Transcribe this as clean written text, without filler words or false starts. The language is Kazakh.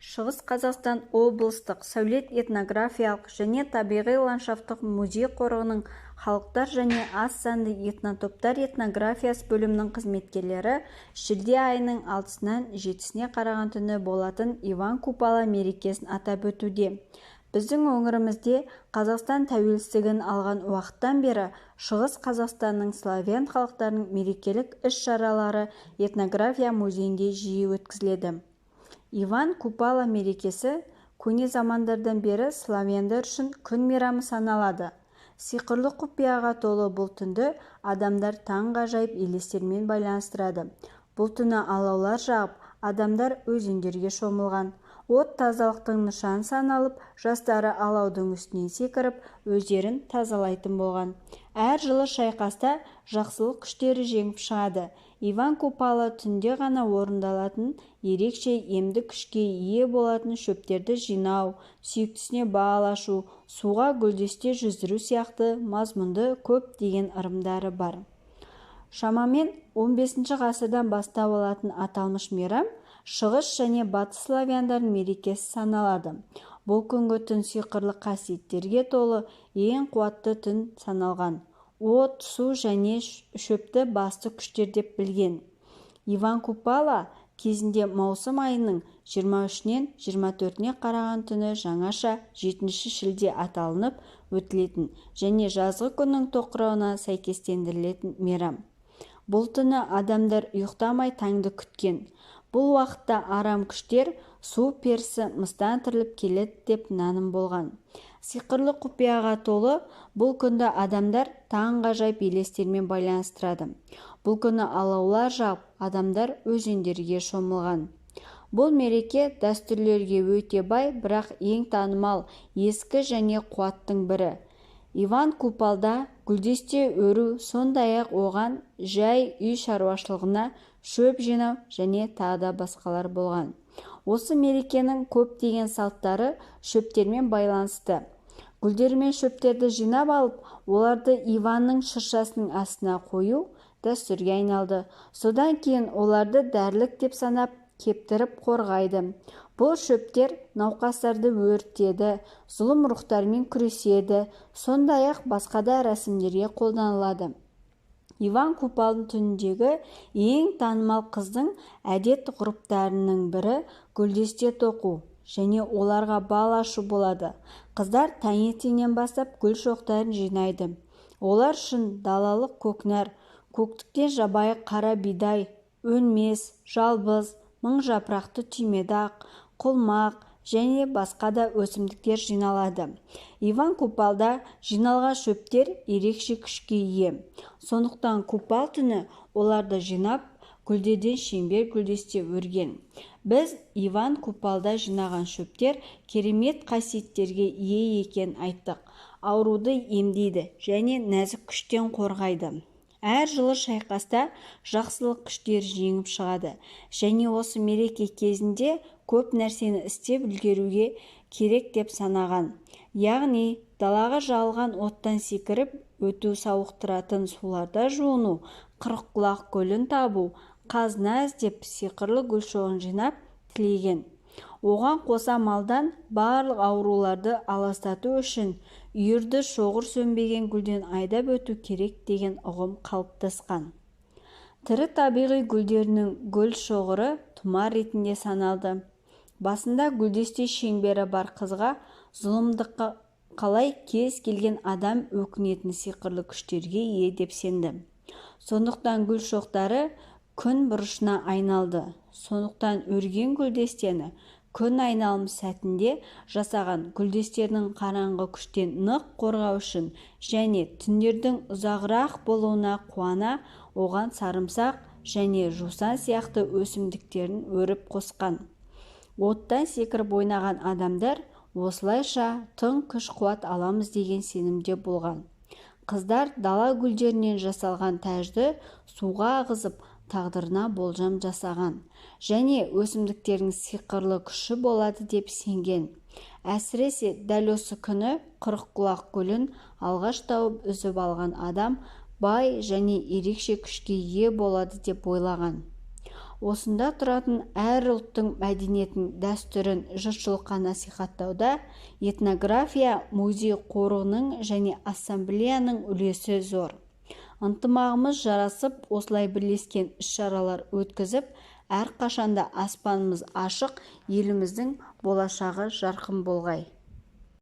Шығыс Қазақстан облыстық сәулет-этнографиялық және табиғи ландшафттық музей қорығының халықтар және аз санды этнотоптар этнографиясы бөлімінің қызметкерлері шілде айының 6-нан 7-сіне қараған түні болатын Иван Купала мерекесін атап өтуде. Біздің өңірімізде Қазақстан тәуелсіздігін алған уақыттан бері Шығыс Қазақстанның славян халықтарының мерекелік іс-шаралары этнография музейінде жиі өткізіледі. Иван Купала мерекесі көне замандардан бері славяндар үшін күн мейрамы саналады. Сиқырлы құпияға толы бұл түнді адамдар таңғажайып елестермен байланыстырады. Бұл түні алаулар жағып, адамдар өзендерге шомылған. От тазалықтың нышаны саналып, жастары алаудың үстінен секіріп, өздерін тазалайтын болған. Әр жылы шайқаста жақсылық күштері жеңіп шығады. Иван Купала түнде ғана орындалатын ерекше емдік күшке ие болатын шөптерді жинау, сүйіктісіне бал ашу, суға гүлдесте жүздіру сияқты мазмұнды көп деген ырымдары бар. Шамамен 15 ғасырдан бастап алатын аталмыш мейрам шығыс және батыс славяндардың мерекесі саналады. Бұл күнгі түн сиқырлы қасиеттерге толы ең қуатты түн саналған. От, су және шөпті басты күштер деп білген. Иван Купала кезінде маусым айының 23-нен 24-не қараған түні жаңаша 7-ші шілде аталынып өтілетін және жазғы күннің тоқырауына сәйкестендірілетін мейрам. Бұл түні адамдар ұйықтамай таңды күткен. Бұл уақытта арам күштер су перісі мыстан тіріліп келеді деп наным болған. Сиқырлы құпияға толы бұл күнді адамдар таңғажайып елестермен байланыстырады. Бұл күні алаулар жағып, адамдар өзендерге шомылған. Бұл мереке дәстүрлерге өте бай, бірақ ең танымал, ескі және қуаттың бірі. Иван Купалда гүлдесте өру, сондай-ақ оған жай үй шаруашылығына шөп жинау және тағы басқалар болған. Осы мерекенің көптеген салттары шөптермен байланысты. Гүлдер мен шөптерді жинап алып, оларды Иванның шыршасының астына қою дәстүрге айналды. Содан кейін оларды дәрілік деп санап, кептіріп қорғайды. Бұл шөптер науқастарды өртеді, зұлым рухтармен күреседі, сондай-ақ басқа да рәсімдерге қолданылады. Иван Купалдың түніндегі ең танымал қыздың әдет-ғұрыптарының бірі гүлдесте тоқу және оларға бал ашу болады. Қыздар таңертеңнен бастап гүл шоқтарын жинайды. Олар үшін далалық көкнәр, көктіктен жабайы қара бидай, өнмес, жалбыз, мың жапырақты түймедақ, құлмақ және басқа да өсімдіктер жиналады. Иван Купалда жиналған шөптер ерекше күшке ие. Сондықтан Купал түні оларды жинап, гүлдерден шеңбер гүлдесте өрген. Біз Иван Купалда жинаған шөптер керемет қасиеттерге ие екен айттық. Ауруды емдейді және нәзік күштен қорғайды. Әр жылы шайқаста жақсылық күштер жеңіп шығады және осы мереке кезінде көп нәрсені істеп үлгеруге керек деп санаған. Яғни далаға жағылған оттан секіріп өту, сауықтыратын суларда жуыну, Қырыққұлақ көлін табу, қазына іздеп сиқырлы гүл шоғын жинап тілеген. Оған қоса малдан барлық ауруларды аластату үшін үйірді шоғыр сөнбеген гүлден айдап өту керек деген ұғым қалыптасқан. Тірі табиғи гүлдерінің гүл шоғыры тұмар ретінде саналды. Басында гүлдесте шеңбері бар қызға зұлымдыққа қалай кез келген адам өкінетін сиқырлы күштерге ие деп сенді. Сондықтан гүл шоқтары күн бұрышына айналды. Сондықтан өрген гүлдестені күн айналым сәтінде жасаған гүлдестердің қараңғы күштен нық қорғау үшін және түндердің ұзағырақ болуына қуана оған сарымсақ және жусан сияқты өсімдіктерін өріп қосқан. Оттан секіріп ойнаған адамдар осылайша тың күш-қуат аламыз деген сенімде болған. Қыздар дала гүлдерінен жасалған тәжді суға ағызып тағдырына болжам жасаған және өсімдіктердің сиқырлы күші болады деп сенген. Әсіресе дәл осы күні Қырыққұлақ көлін алғаш тауып үзіп алған адам бай және ерекше күшке ие болады деп ойлаған. Осында тұратын әр ұлттың мәдениетін, дәстүрін жұртшылыққа насихаттауда этнография музей-қорығының және ассамблеяның үлесі зор. Ынтымағымыз жарасып, осылай бірлескен іс-шаралар өткізіп, әрқашанда аспанымыз ашық, еліміздің болашағы жарқын болғай.